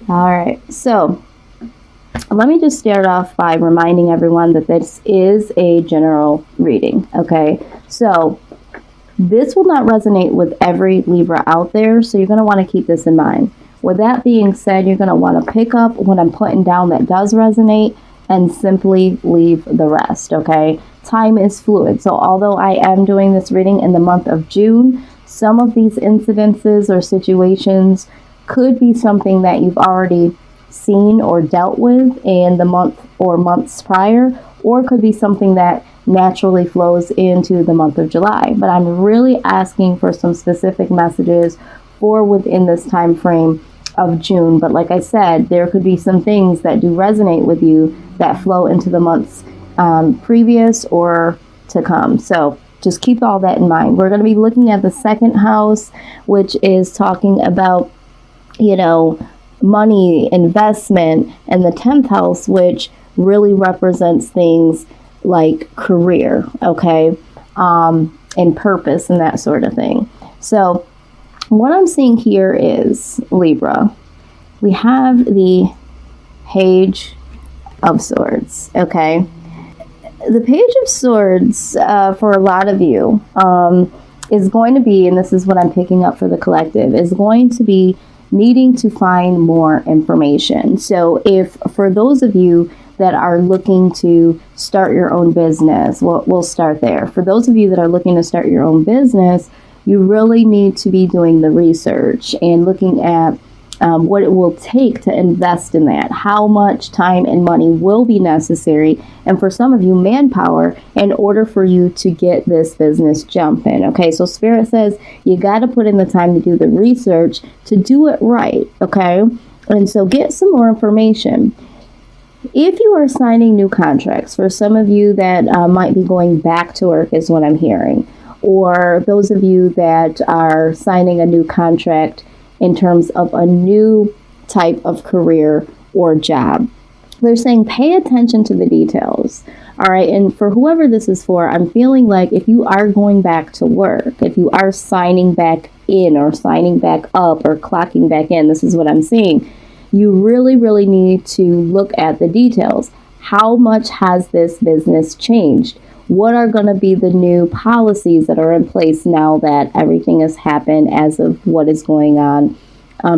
All right, so let me just start off by reminding everyone that this is a general reading, okay? So this will not resonate with every Libra out there, so you're going to want to keep this in mind. With that being said, you're going to want to pick up what I'm putting down that does resonate and simply leave the rest, okay? Time is fluid, so although I am doing this reading in the month of June, some of these incidences or situations could be something that you've already seen or dealt with in the month or months prior, or could be something that naturally flows into the month of July. But I'm really asking for some specific messages for within this time frame of June. But like I said, there could be some things that do resonate with you that flow into the months previous or to come. So just keep all that in mind. We're going to be looking at the second house, which is talking about, money, investment, and the 10th house, which really represents things like career, okay, and purpose and that sort of thing. So what I'm seeing here is Libra. We have the Page of Swords, okay? The Page of Swords, for a lot of you, is going to be, and this is what I'm picking up for the collective, is going to be needing to find more information. So if for those of you that are looking to start your own business, we'll start there. For those of you that are looking to start your own business, you really need to be doing the research and looking at what it will take to invest in that, how much time and money will be necessary, and for some of you, manpower, in order for you to get this business jumping. Okay, so Spirit says you got to put in the time to do the research to do it right. Okay, and so get some more information. If you are signing new contracts, for some of you that might be going back to work is what I'm hearing, or those of you that are signing a new contract in terms of a new type of career or job, they're saying pay attention to the details. All right, and for whoever this is for, I'm feeling like if you are going back to work, if you are signing back in or signing back up or clocking back in, this is what I'm seeing. You really, really need to look at the details. How much has this business changed? What are going to be the new policies that are in place now that everything has happened as of what is going on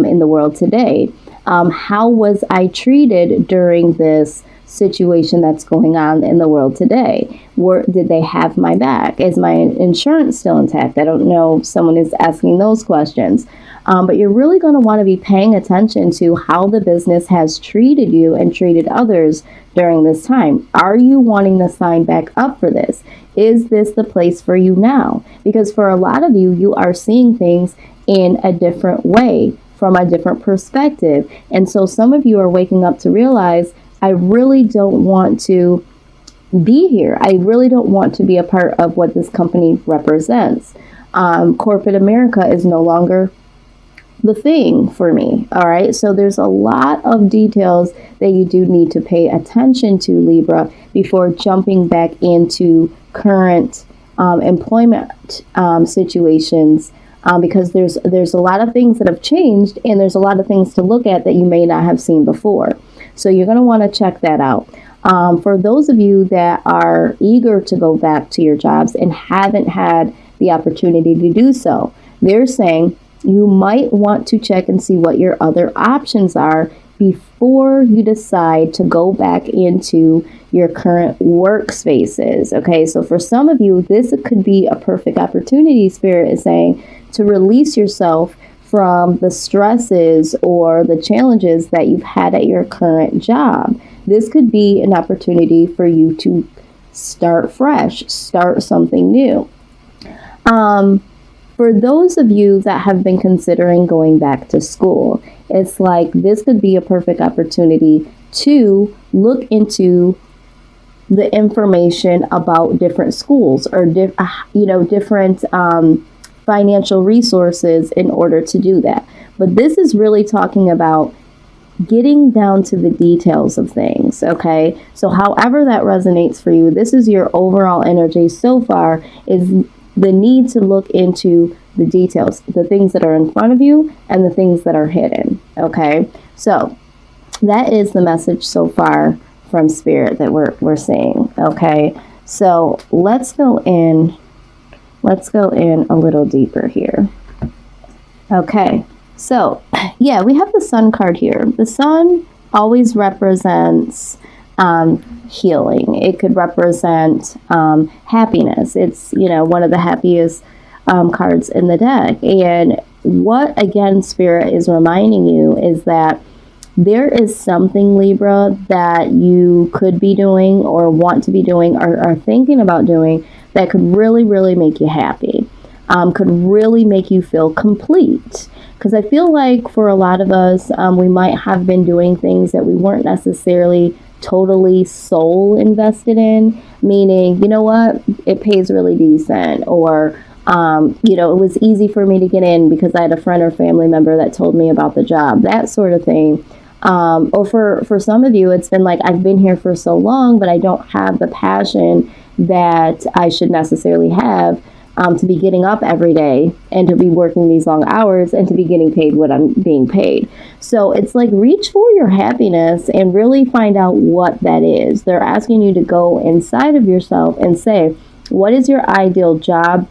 in the world today? How was I treated during this situation that's going on in the world today? Did they have my back? Is my insurance still intact? I don't know if someone is asking those questions. But you're really going to want to be paying attention to how the business has treated you and treated others during this time. Are you wanting to sign back up for this? Is this the place for you now? Because for a lot of you, you are seeing things in a different way, from a different perspective. And so some of you are waking up to realize, I really don't want to be here. I really don't want to be a part of what this company represents. Corporate America is no longer the thing for me. All right. So there's a lot of details that you do need to pay attention to, Libra, before jumping back into current employment situations, because there's a lot of things that have changed, and there's a lot of things to look at that you may not have seen before. So you're going to want to check that out. For those of you that are eager to go back to your jobs and haven't had the opportunity to do so, they're saying you might want to check and see what your other options are before you decide to go back into your current workspaces. Okay, so for some of you, this could be a perfect opportunity, Spirit is saying, to release yourself from the stresses or the challenges that you've had at your current job. This could be an opportunity for you to start fresh, start something new. For those of you that have been considering going back to school, it's like this could be a perfect opportunity to look into the information about different schools or different financial resources in order to do that. But this is really talking about getting down to the details of things, okay? So however that resonates for you, this is your overall energy so far, is the need to look into the details, the things that are in front of you and the things that are hidden. Okay, so that is the message so far from Spirit that we're seeing. Okay, so let's go in a little deeper here. Okay, so yeah, we have the Sun card here. The Sun always represents healing. It could represent happiness. It's, you know, one of the happiest cards in the deck. And what, again, Spirit is reminding you is that there is something, Libra, that you could be doing or want to be doing or are thinking about doing that could really, really make you happy, could really make you feel complete. Because I feel like for a lot of us, we might have been doing things that we weren't necessarily totally soul invested in, meaning, you know what, it pays really decent, or you know, it was easy for me to get in because I had a friend or family member that told me about the job, that sort of thing. Or for some of you, it's been like, I've been here for so long, but I don't have the passion that I should necessarily have to be getting up every day and to be working these long hours and to be getting paid what I'm being paid. So it's like, reach for your happiness and really find out what that is. They're asking you to go inside of yourself and say, what is your ideal job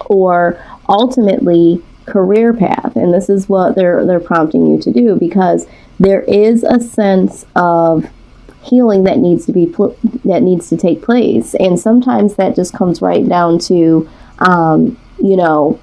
or ultimately career path? And this is what they're prompting you to do, because there is a sense of healing that needs to take place, and sometimes that just comes right down to you know,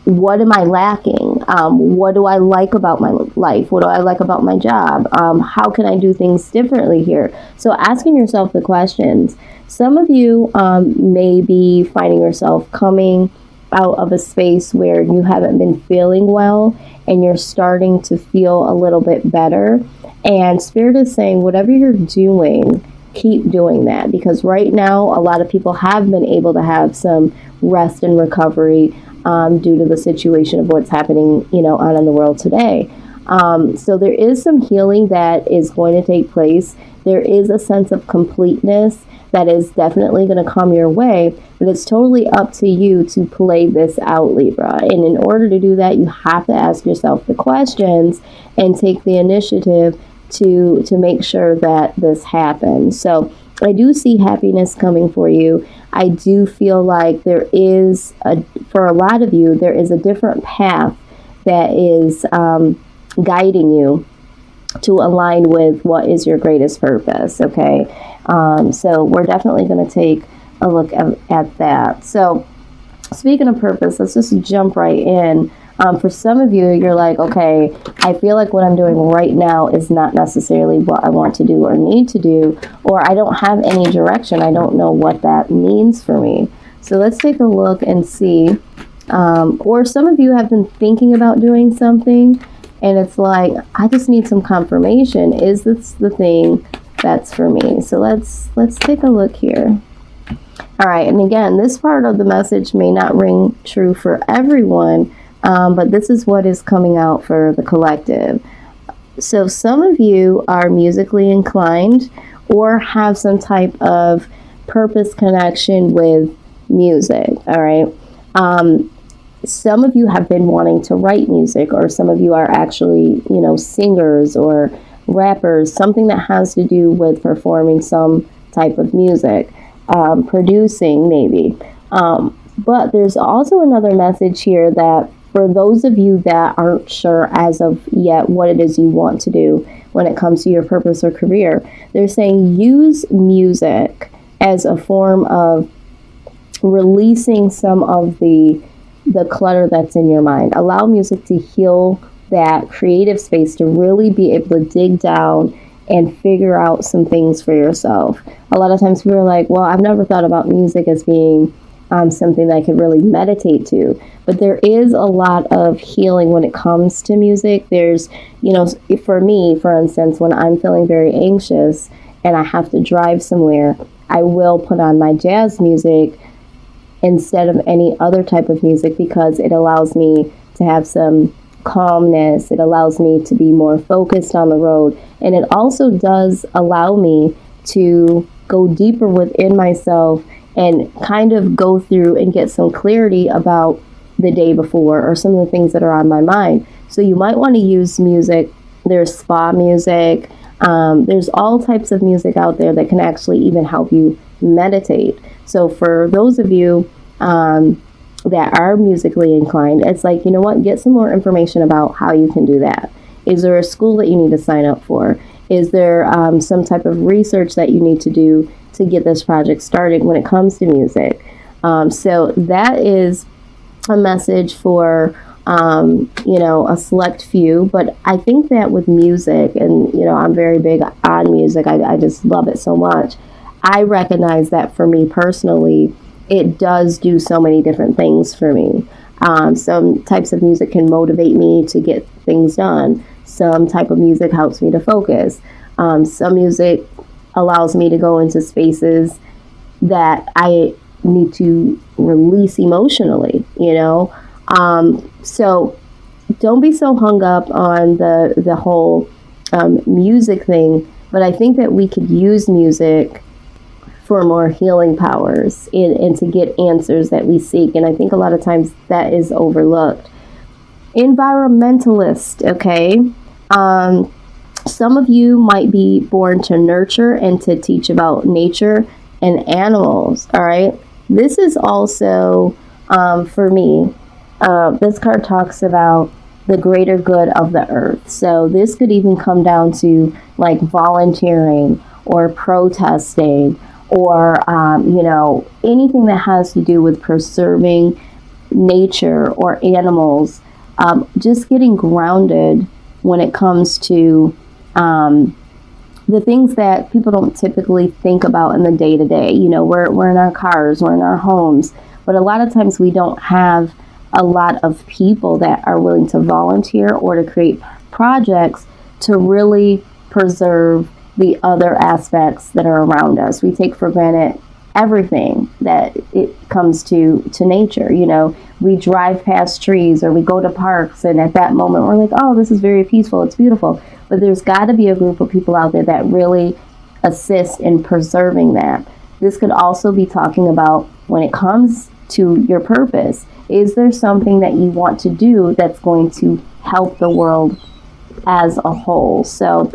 what am I lacking? What do I like about my life? What do I like about my job? How can I do things differently here? So asking yourself the questions. Some of you may be finding yourself coming out of a space where you haven't been feeling well and you're starting to feel a little bit better. And Spirit is saying, whatever you're doing, keep doing that, because right now a lot of people have been able to have some rest and recovery due to the situation of what's happening, you know, out in the world today. So there is some healing that is going to take place. There is a sense of completeness that is definitely going to come your way, but it's totally up to you to play this out, Libra. And in order to do that, you have to ask yourself the questions and take the initiative to make sure that this happens. So I do see happiness coming for you. I do feel like there is, for a lot of you, there is a different path that is guiding you to align with what is your greatest purpose, okay? So we're definitely going to take a look at that. So speaking of purpose, let's just jump right in. For some of you, you're like, okay, I feel like what I'm doing right now is not necessarily what I want to do or need to do, or I don't have any direction. I don't know what that means for me. So let's take a look and see. Or some of you have been thinking about doing something, and it's like, I just need some confirmation. Is this the thing that's for me? So let's take a look here. All right, and again, this part of the message may not ring true for everyone, but this is what is coming out for the collective. So some of you are musically inclined or have some type of purpose connection with music, all right? Some of you have been wanting to write music, or some of you are actually, you know, singers or rappers, something that has to do with performing some type of music, producing maybe. But there's also another message here that for those of you that aren't sure as of yet what it is you want to do when it comes to your purpose or career, they're saying use music as a form of releasing some of the clutter that's in your mind. Allow music to heal that creative space to really be able to dig down and figure out some things for yourself. A lot of times people are like, well, I've never thought about music as being something that I could really meditate to. But there is a lot of healing when it comes to music. There's, you know, for me, for instance, when I'm feeling very anxious and I have to drive somewhere, I will put on my jazz music instead of any other type of music, because it allows me to have some calmness. It allows me to be more focused on the road. And it also does allow me to go deeper within myself and kind of go through and get some clarity about the day before or some of the things that are on my mind. So you might want to use music. There's spa music. There's all types of music out there that can actually even help you meditate. So for those of you that are musically inclined, it's like, you know what, get some more information about how you can do that. Is there a school that you need to sign up for? Is there some type of research that you need to do to get this project started when it comes to music? So that is a message for, you know, a select few. But I think that with music, and, you know, I'm very big on music. I just love it so much. I recognize that for me personally, it does do so many different things for me. Some types of music can motivate me to get things done. Some type of music helps me to focus. Some music allows me to go into spaces that I need to release emotionally, you know? So don't be so hung up on the whole music thing, but I think that we could use music for more healing powers and to get answers that we seek. And I think a lot of times that is overlooked. Environmentalist, okay? Some of you might be born to nurture and to teach about nature and animals, all right? This is also, for me, this card talks about the greater good of the earth. So this could even come down to like volunteering or protesting or, you know, anything that has to do with preserving nature or animals. Just getting grounded when it comes to the things that people don't typically think about in the day-to-day. You know, we're in our cars, we're in our homes, but a lot of times we don't have a lot of people that are willing to volunteer or to create projects to really preserve the other aspects that are around us. We take for granted everything that it comes to nature. You know, we drive past trees or we go to parks, and at that moment we're like, oh, this is very peaceful, it's beautiful. But there's got to be a group of people out there that really assist in preserving that. This could also be talking about when it comes to your purpose. Is there something that you want to do that's going to help the world as a whole? So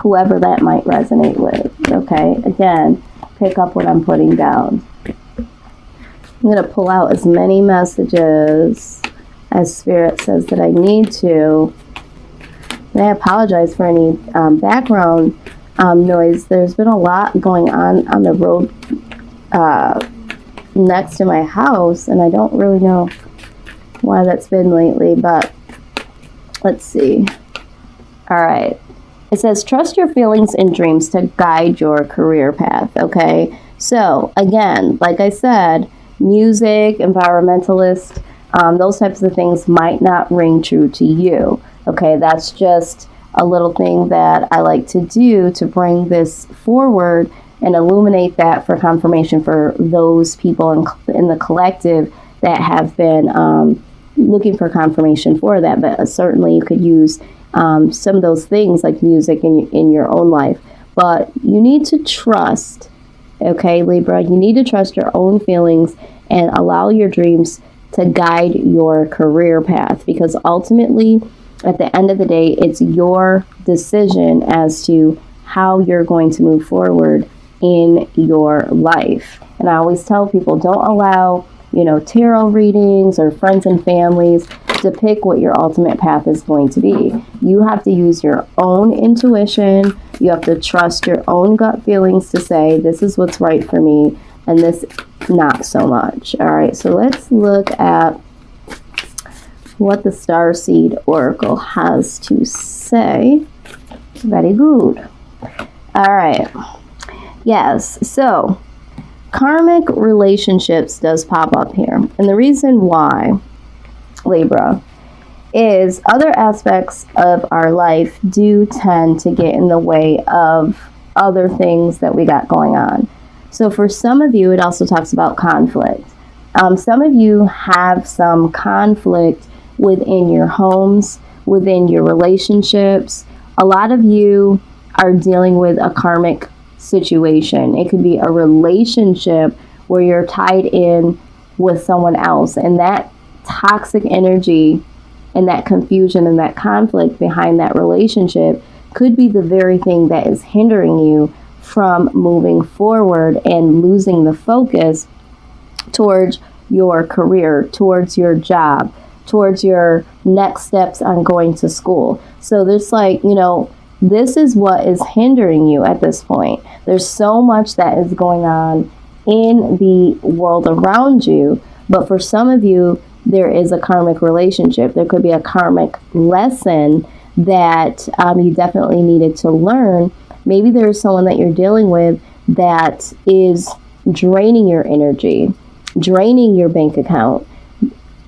whoever that might resonate with, okay? Again, pick up what I'm putting down. I'm going to pull out as many messages as Spirit says that I need to. And I apologize for any background noise. There's been a lot going on the road next to my house, and I don't really know why that's been lately, but let's see. All right. It says, trust your feelings and dreams to guide your career path, okay? So, again, like I said, music, environmentalist, those types of things might not ring true to you, okay? That's just a little thing that I like to do to bring this forward and illuminate that for confirmation for those people in the collective that have been looking for confirmation for that. But certainly you could use some of those things like music in your own life. But you need to trust, okay, Libra, you need to trust your own feelings and allow your dreams to guide your career path, because ultimately, at the end of the day, it's your decision as to how you're going to move forward in your life. And I always tell people, don't allow, you know, tarot readings or friends and families to pick what your ultimate path is going to be. You have to use your own intuition. You have to trust your own gut feelings to say, this is what's right for me, and this not so much. All right, so let's look at what the Starseed Oracle has to say. Very good. All right. Yes, so karmic relationships does pop up here. And the reason why, Libra, is other aspects of our life do tend to get in the way of other things that we got going on. So for some of you, it also talks about conflict. Some of you have some conflict within your homes, within your relationships. A lot of you are dealing with a karmic situation. It could be a relationship where you're tied in with someone else, and that toxic energy and that confusion and that conflict behind that relationship could be the very thing that is hindering you from moving forward and losing the focus towards your career, towards your job, towards your next steps on going to school. So there's like, you know, this is what is hindering you at this point. There's so much that is going on in the world around you, but for some of you, there is a karmic relationship. There could be a karmic lesson that you definitely needed to learn. Maybe there's someone that you're dealing with that is draining your energy, draining your bank account,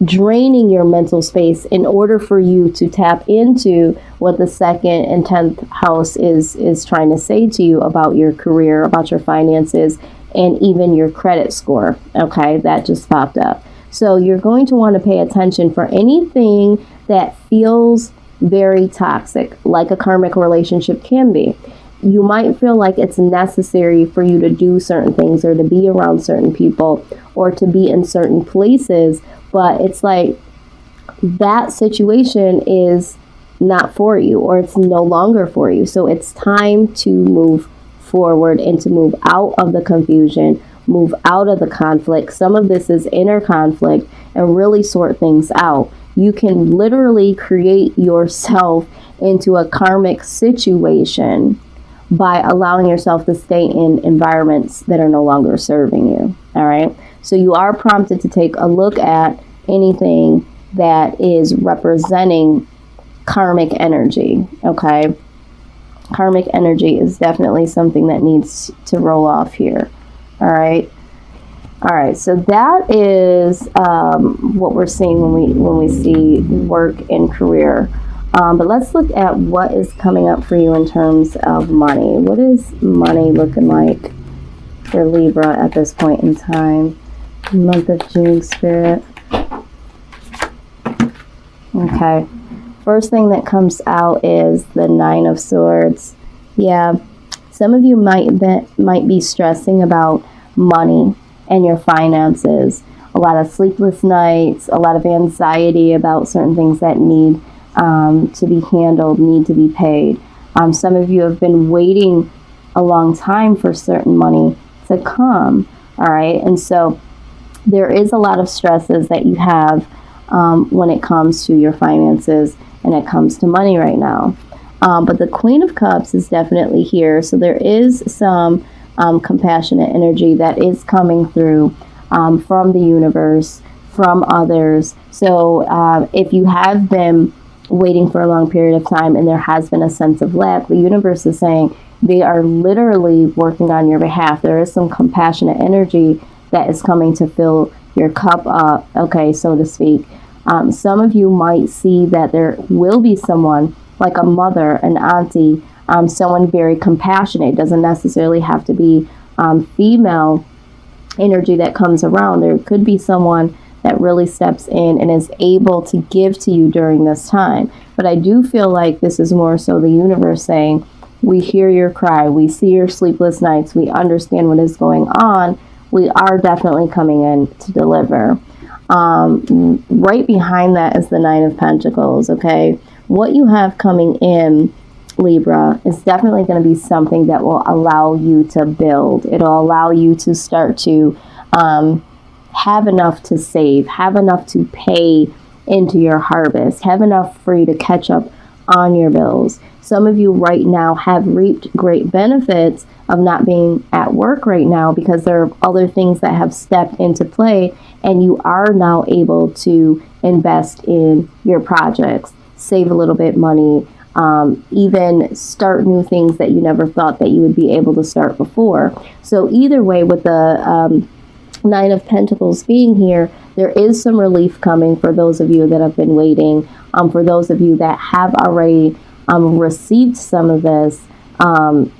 draining your mental space in order for you to tap into what the 2nd and 10th house is trying to say to you about your career, about your finances, and even your credit score. Okay, that just popped up. So you're going to want to pay attention for anything that feels very toxic, like a karmic relationship can be. You might feel like it's necessary for you to do certain things or to be around certain people or to be in certain places, but it's like that situation is not for you, or it's no longer for you. So it's time to move forward and to move out of the confusion, move out of the conflict. Some of this is inner conflict, and really sort things out. You can literally create yourself into a karmic situation by allowing yourself to stay in environments that are no longer serving you. All right. So you are prompted to take a look at anything that is representing karmic energy. Okay. Karmic energy is definitely something that needs to roll off here. All right. All right. So that is what we're seeing when we see work and career. But let's look at what is coming up for you in terms of money. What is money looking like for Libra at this point in time? Month of June, Spirit. Okay. First thing that comes out is the 9 of Swords. Yeah. Some of you might be stressing about money and your finances. A lot of sleepless nights, a lot of anxiety about certain things that need to be handled, need to be paid. Some of you have been waiting a long time for certain money to come. All right. And so there is a lot of stresses that you have when it comes to your finances and it comes to money right now. But the Queen of Cups is definitely here. So there is some compassionate energy that is coming through from the universe, from others. So if you have been waiting for a long period of time and there has been a sense of lack, the universe is saying they are literally working on your behalf. There is some compassionate energy that is coming to fill your cup up, okay, so to speak. Some of you might see that there will be someone like a mother, an auntie, someone very compassionate. It doesn't necessarily have to be female energy that comes around. There could be someone that really steps in and is able to give to you during this time. But I do feel like this is more so the universe saying, we hear your cry, we see your sleepless nights, we understand what is going on, we are definitely coming in to deliver. Right behind that is the 9 of Pentacles, okay? What you have coming in, Libra, is definitely going to be something that will allow you to build. It'll allow you to start to have enough to save, have enough to pay into your harvest, have enough for you to catch up on your bills. Some of you right now have reaped great benefits of not being at work right now because there are other things that have stepped into play, and you are now able to invest in your projects, save a little bit money, even start new things that you never thought that you would be able to start before. So either way, with the 9 of Pentacles being here, there is some relief coming for those of you that have been waiting. For those of you that have already received some of this,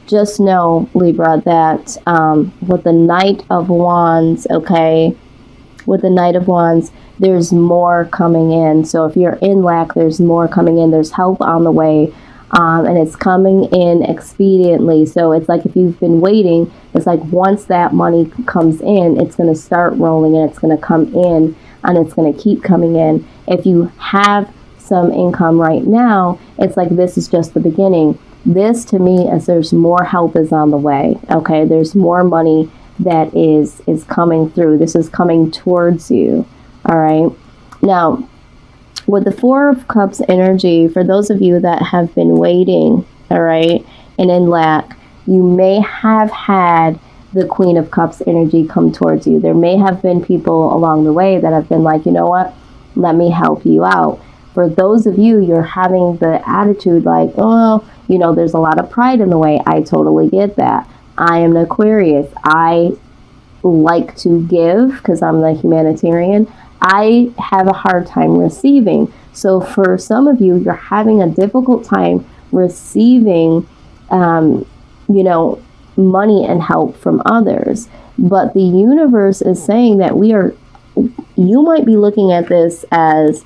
just know, Libra, that with the Knight of Wands, okay, with the Knight of Wands, there's more coming in. So if you're in lack, there's more coming in. There's help on the way. And it's coming in expediently. So it's like if you've been waiting, it's like once that money comes in, it's going to start rolling and it's going to come in and it's going to keep coming in. If you have some income right now, it's like this is just the beginning. This to me is there's more help is on the way. Okay, there's more money that is coming through. This is coming towards you. All right. Now, with the Four of Cups energy, for those of you that have been waiting, all right, and in lack, you may have had the Queen of Cups energy come towards you. There may have been people along the way that have been like, you know what, let me help you out. For those of you, you're having the attitude like, oh, you know, there's a lot of pride in the way. I totally get that. I am an Aquarius. I like to give because I'm the humanitarian. I have a hard time receiving. So for some of you, you're having a difficult time receiving, you know, money and help from others. But the universe is saying that you might be looking at this as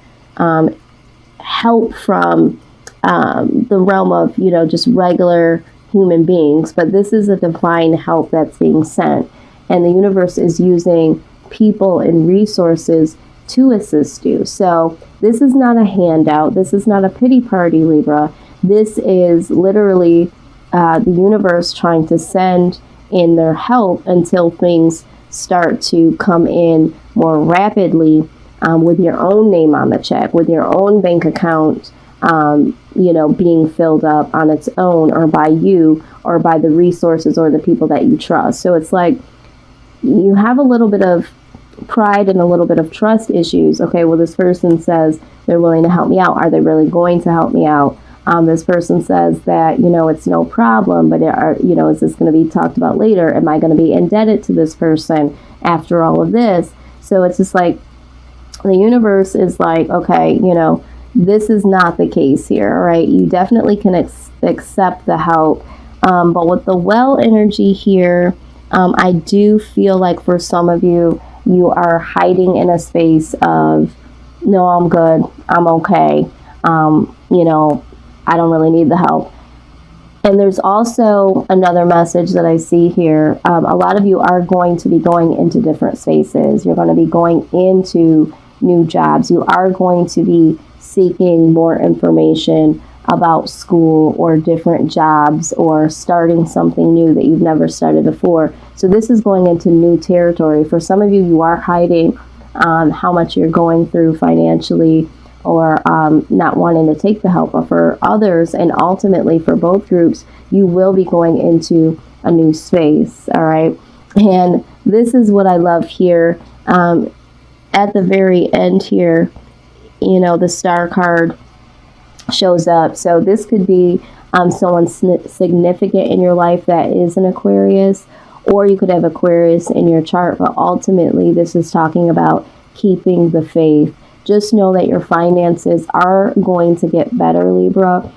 help from the realm of, you know, just regular human beings. But this is a divine help that's being sent. And the universe is using people and resources to assist you. So this is not a handout. This is not a pity party, Libra. This is literally the universe trying to send in their help until things start to come in more rapidly, with your own name on the check, with your own bank account, you know, being filled up on its own, or by you, or by the resources or the people that you trust. So it's like you have a little bit of pride and a little bit of trust issues. Okay, well, this person says they're willing to help me out. Are they really going to help me out? This person says that, you know, it's no problem, but you know, is this going to be talked about later? Am I going to be indebted to this person after all of this? So it's just like the universe is like, okay, you know, this is not the case here, right? You definitely can accept the help. But with the well energy here, I do feel like for some of you, you are hiding in a space of, no, I'm good, I'm okay, you know, I don't really need the help. And there's also another message that I see here. A lot of you are going to be going into different spaces. You're going to be going into new jobs. You are going to be seeking more information about school or different jobs, or starting something new that you've never started before. So this is going into new territory. For some of you, you are hiding how much you're going through financially, or not wanting to take the help. But for others, and ultimately for both groups, you will be going into a new space. All right. And this is what I love here. At the very end here, you know, the star card shows up. So this could be someone significant in your life that is an Aquarius, or you could have Aquarius in your chart. But ultimately, this is talking about keeping the faith. Just know that your finances are going to get better, Libra.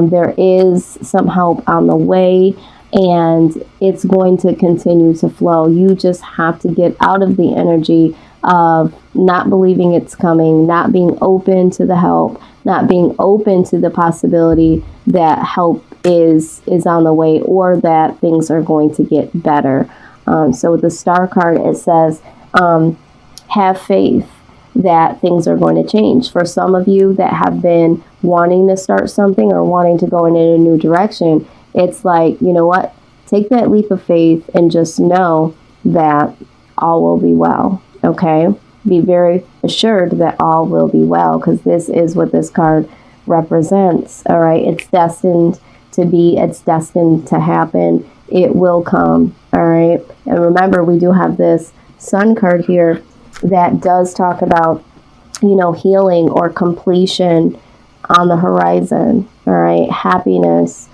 There is some help on the way, and it's going to continue to flow. You just have to get out of the energy of not believing it's coming, not being open to the help, not being open to the possibility that help is on the way, or that things are going to get better. So with the star card, it says, have faith that things are going to change. For some of you that have been wanting to start something or wanting to go in a new direction, it's like, you know what? Take that leap of faith and just know that all will be well. Okay? Be very assured that all will be well, because this is what this card represents. All right? It's destined to be. It's destined to happen. It will come. All right? And remember, we do have this Sun card here that does talk about, you know, healing or completion on the horizon. All right? Happiness.